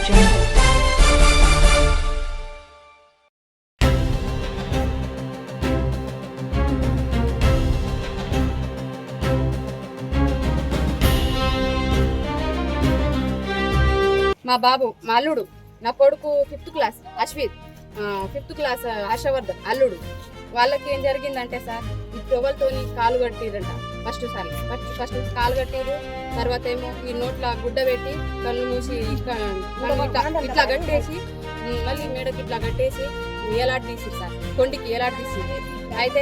jungle. మా బాబు మా అల్లుడు నా కొడుకు 5th class Ashwith 5th class Harshavardhan అల్లుడు వాళ్ళకి ఏం జరిగిందంటే సార్ టొవల్తోని కాలు కట్టిరంట ఫస్ట్ కాలు కట్టిరు. తర్వాత ఏమో ఈ నోట్ల గుడ్డ పెట్టి కళ్ళు మూసి ఇట్లా కట్టేసి మళ్ళీ మేడకి ఇట్లా కట్టేసి ఏలాట్ తీసిరు సార్, కొండికి ఏలాట్ తీసిరు. అయితే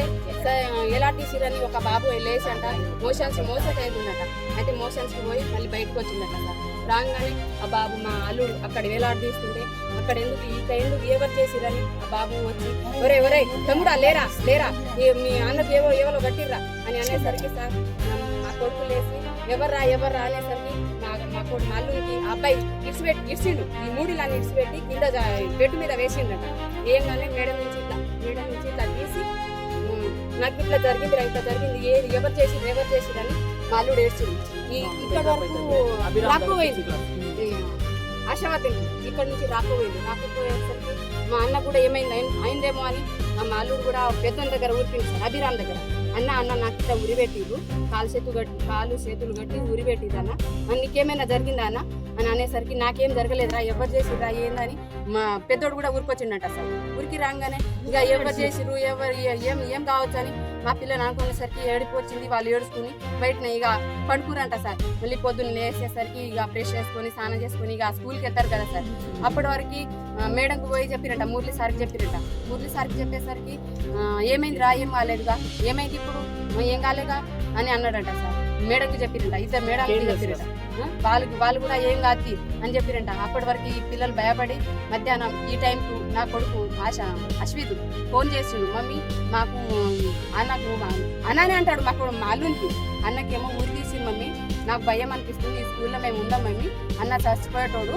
ఏలాట్ తీసిరని ఒక బాబు లేచంట మోషన్స్ అవుతుందట. అయితే మోషన్స్కి పోయి మళ్ళీ బయటకు వచ్చిందట సార్. రాగానే ఆ బాబు మా అల్లుడు అక్కడ వేలాడు తీస్తుంటే అక్కడ ఎందుకు ఎవరు చేసిరని ఆ బాబు వచ్చి ఒరే తమ్ముడా లేరా మీ అన్నకు ఎవరో కట్టిర్రా అని అనేసరికి సార్ మా కొడుకు లేసి ఎవర్రా అనేసరికి మా అల్లుడికి ఆ అబ్బాయి ఇడిచిండు. ఈ మూడిలాన్ని ఇడిచిపెట్టి కింద బెడ్ మీద వేసిండట. ఏంగానే మేడం నుంచి ఇట్లా తీసి నాకు ఇట్లా జరిగింది ఎవరు చేసిరని మా అల్లుడు ఏడ్చింది. ఇక్కడ వరకు రాకపోయింది ఆశావతి, ఇక్కడ నుంచి రాకపోయేసరికి మా అన్న కూడా అయిందేమో అని మా అల్లుడు కూడా పెద్ద దగ్గర ఊరిపోయింది సార్, అభిరామ్ దగ్గర. అన్న నాకు ఇట్లా ఉరిపెట్టిరు, కాలు చేతులు కట్టి ఉరిపెట్టిరు అన్న, నీకేమైనా జరిగిందా అన్న అని అనేసరికి నాకేం జరగలేదురా, ఎవరు చేసిరా ఏందని మా పెద్దోడు కూడా ఊరికొచ్చిండట సార్. ఊరికి రాగానే ఇక ఎవరు చేసిరు ఏం కావచ్చు అని మా పిల్లలు అనుకునేసరికి ఏడుపు వచ్చింది. వాళ్ళు ఏడుచుకుని బయటనే ఇక పడుకురంట సార్. మళ్ళీ పొద్దున్న లేసేసరికి ఇక బ్రష్ చేసుకొని స్నానం చేసుకొని ఇక స్కూల్కి వెళ్తారు కదా సార్. అప్పటి వరకు మేడంకి పోయి చెప్పిరంట, మురళి సార్కి చెప్పేసరికి ఏమైందిరా, ఏం కాలేదుగా, ఏమైంది ఇప్పుడు ఏం కాలేగా అని అన్నాడంట సార్. మేడంకి చెప్పిరంట, ఇద్దరు మేడానికి చెప్పిరంట, వాళ్ళు కూడా ఏం కాదు అని చెప్పిరంట. అప్పటి వరకు ఈ పిల్లలు భయపడి మధ్యాహ్నం ఈ టైంకు నా కొడుకు అశ్విత్ ఫోన్ చేసిండు, మమ్మీ మాకు అన్ననే అంటాడు మా అల్లునికి. అన్నకేమో ఊరి తీసింది మమ్మీ, నాకు భయం అనిపిస్తుంది, ఈ స్కూల్లో మేము ఉందాం మమ్మీ, అన్న చచ్చిపోయేటోడు,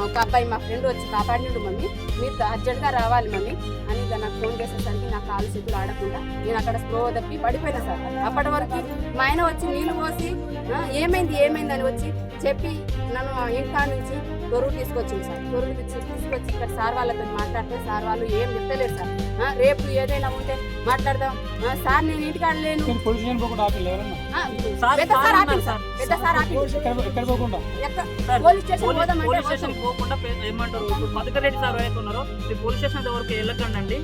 ఒక అబ్బాయి మా ఫ్రెండ్ వచ్చి కాపాడినాడు మమ్మీ, మీరు అర్జెంట్గా రావాలి మమ్మీ అని ఇక నాకు ఫోన్ చేసేసరికి నా కాలు చేతులు ఆడకుండా నేను అక్కడ స్లో తప్పి పడిపోయినా సార్. అప్పటి వరకు మా ఆయన వచ్చి నీళ్ళు పోసి ఏమైంది అని వచ్చి చెప్పి నన్ను ఇంటి నుంచి దొరుకు తీసుకొచ్చింది సార్. దొరుకు తీసుకొచ్చి ఇక్కడ సార్ వాళ్ళతో మాట్లాడితే సార్ వాళ్ళు ఏం చెప్తలేరు సార్. రేపు ఏదైనా ఉంటే మాట్లాడదాం సార్, నేను ఇంటికాడ లేను. పోలీస్ స్టేషన్ పోకుండా ఏమంటారు మధుకర్ రెడ్డి సార్ అవుతున్నారో పోలీస్ స్టేషన్ వరకు వెళ్ళకండి.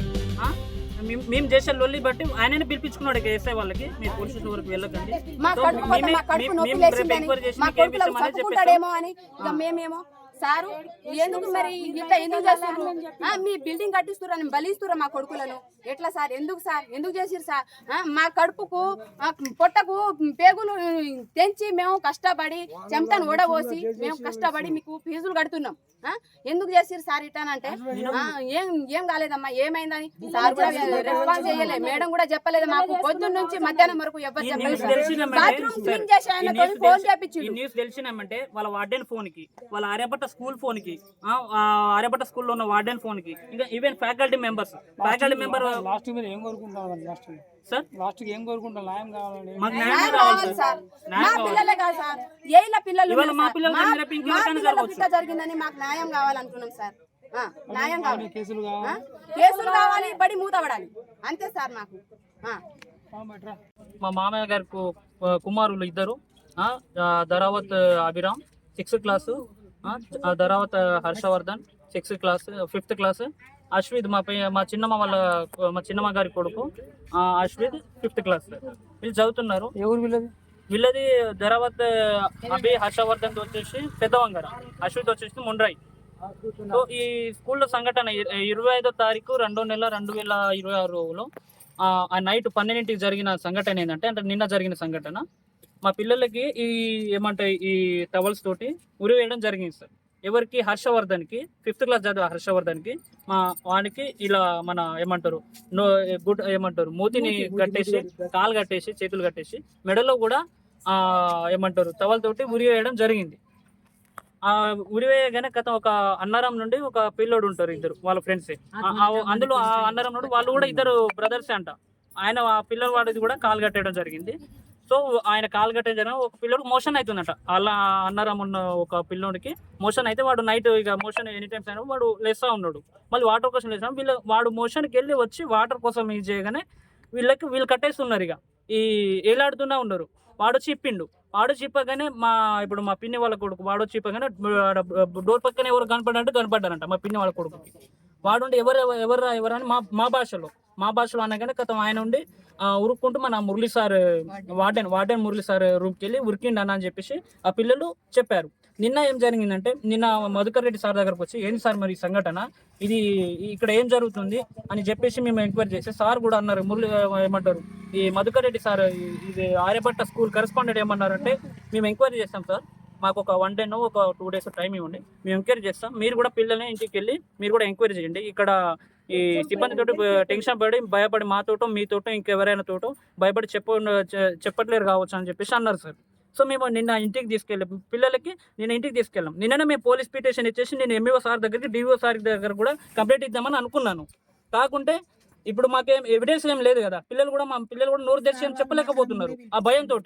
మేము చేసే లొల్లి బట్టి ఆయననే పిలిపించుకున్నాడు ఎస్ఐ వాళ్ళకి, మీరు పోలీస్ స్టేషన్ వరకు వెళ్ళకండి. మేమేమో సారు ఎందుకు మరి ఇట్లా ఎందుకు చేస్తారు, మీ బిల్డింగ్ కట్టిస్తున్నారు బలిస్తురా మా కొడుకులను, ఎట్లా సార్ ఎందుకు చేసిరు సార్, మా కడుపుకు పొట్టకు పేగులు తెంచి మేము కష్టపడి చెమటను ఓడబోసి మేము కష్టపడి మీకు ఫీజులు కడుతున్నాం, ఎందుకు చేసిరు సార్ ఇట్లానంటే ఏం కాలేదమ్మా ఏమైందని సార్ కూడా రెస్పాన్స్ చేయలేదు, మేడం కూడా చెప్పలేదు మాకు. పొద్దున్న నుంచి మధ్యాహ్నం వరకు ఎవరు చెప్పలేదు. బాత్రూమ్ క్లీన్ చేసి ఆయన ఫోన్ చేపించి న్యూస్ తెలిసినామంటే వాళ్ళ వార్డెన్ ఫోన్ కి, వాళ్ళ ఆర్యభట్ట స్కూల్ ఫోన్ కి, ఆర్యభట్ట స్కూల్లో ఉన్న వార్డెన్ ఫోన్ కి, ఇంకా ఈవెన్ ఫ్యాకల్టీ మెంబర్ లాస్ట్ మీరు ఏం కోరుకుంటారు సార్? లాస్ట్ ఏం కోరుకుంటారు? న్యాయం కావాలని. మాకు న్యాయం కావాలి సార్. మా పిల్లలే కాదు సార్, ఏళ్ళ పిల్లలు జరిగిందని మాకు న్యాయం కావాలనుకున్నాం సార్. న్యాయం కావాలి, కేసులు కావాలి, బడి మూతపడాలి, అంతే సార్ మాకు. మా మామయ్య గారి కుమారులు ఇద్దరు, Dharavath Abhiram 6th class, Dharavath Harshavardhan 6th class 5th class, Ashwith మా చిన్నమ్మ గారి కొడుకు అశ్విత్ 5th క్లాస్. వీళ్ళు చదువుతున్నారు. వీళ్ళది ధరావత్ అభి హర్షవర్ధన్ వచ్చేసి పెద్దవంగర, అశ్విత్ వచ్చేసి ముండ్రాయి. సో ఈ స్కూల్లో సంఘటన 25వ తారీఖు 2వ నెల 2026లో నైట్ 12ంటికి జరిగిన సంఘటన ఏంటంటే, నిన్న జరిగిన సంఘటన, మా పిల్లలకి ఈ టవల్స్ తోటి ఉరి వేయడం జరిగింది సార్. ఎవరికి? హర్షవర్ధన్కి, 5th క్లాస్ చదివే హర్షవర్ధన్కి. వానికి ఇలా మన మూతిని కట్టేసి, కాలు కట్టేసి, చేతులు కట్టేసి, మెడలో కూడా టవల్ తోటి ఉరి వేయడం జరిగింది. ఉరివేయగానే ఒక అన్నారం నుండి ఒక పిల్లోడు ఉంటారు, ఇద్దరు వాళ్ళ ఫ్రెండ్సే. అందులో ఆ అన్నారం నుండి వాళ్ళు కూడా ఇద్దరు బ్రదర్సే అంట. ఆయన పిల్లల వాడిది కూడా కాలు కట్టేయడం జరిగింది. సో ఆయన కాలు కట్టేసిన ఒక పిల్లడు మోషన్ అవుతుందట. అలా అన్నారా మొన్న ఒక పిల్లోడికి మోషన్ అయితే వాడు నైట్ ఇక మోషన్ ఎనీ టైమ్స్ అయినా వాడు లేస్తూ ఉన్నాడు. మళ్ళీ వాటర్ కోసం లేసా వాడు మోషన్కి వెళ్ళి వచ్చి వాటర్ కోసం ఇది చేయగానే వీళ్ళు కట్టేస్తున్నారు. ఇక ఈ ఏలాడుతూనే ఉన్నారు. వాడు చిప్పగానే ఇప్పుడు మా పిన్ని వాళ్ళ కొడుకు వాడు చిప్పగానే డోర్ పక్కన ఎవరు కనపడ్డారంట మా పిన్ని వాళ్ళ కొడుకుకి. వాడుండి ఎవరని మా భాషలో అనగానే కథం ఆయన ఉండి ఉరుక్కుంటూ మన Murali sir warden Murali sir రూమ్కి వెళ్ళి ఉరికిండి అని చెప్పేసి ఆ పిల్లలు చెప్పారు. నిన్న ఏం జరిగిందంటే నిన్న మధుకర్ రెడ్డి సార్ దగ్గరకు వచ్చి ఏంటి సార్ మరి సంఘటన ఇది ఇక్కడ ఏం జరుగుతుంది అని చెప్పేసి మేము ఎంక్వైరీ చేసి సార్ కూడా అన్నారు మురళి ఏమంటారు ఈ మధుకర్ రెడ్డి సార్ ఇది ఆర్యభట్ట స్కూల్ కరెస్పాండెంట్ ఏమన్నారంటే మేము ఎంక్వైరీ చేస్తాం సార్, మాకు ఒక 1 day ఒక 2 days టైం ఇవ్వండి, మేము ఎంక్వైరీ చేస్తాం, మీరు కూడా పిల్లల్ని ఇంటికి వెళ్ళి మీరు కూడా ఎంక్వైరీ చేయండి. ఇక్కడ ఈ సిబ్బందితో టెన్షన్ పడి భయపడి మాతోటో మీతోటో ఇంకెవరైనా తోటో భయపడి చెప్పట్లేరు కావచ్చు అని చెప్పేసి అన్నారు సార్. సో మేము నిన్న ఇంటికి తీసుకెళ్ళాం. నిన్ననే మేము పోలీస్ పిటిషన్ ఇచ్చేసి నేను ఎంఈఓ సార్ దగ్గరికి డిఓ సార్ దగ్గర కూడా కంప్లైంట్ ఇద్దామని అనుకున్నాను. కాకుంటే ఇప్పుడు మాకేం ఎవిడెన్స్ ఏం లేదు కదా, పిల్లలు కూడా నోరు తెరిచి ఏం చెప్పలేకపోతున్నారు ఆ భయంతో.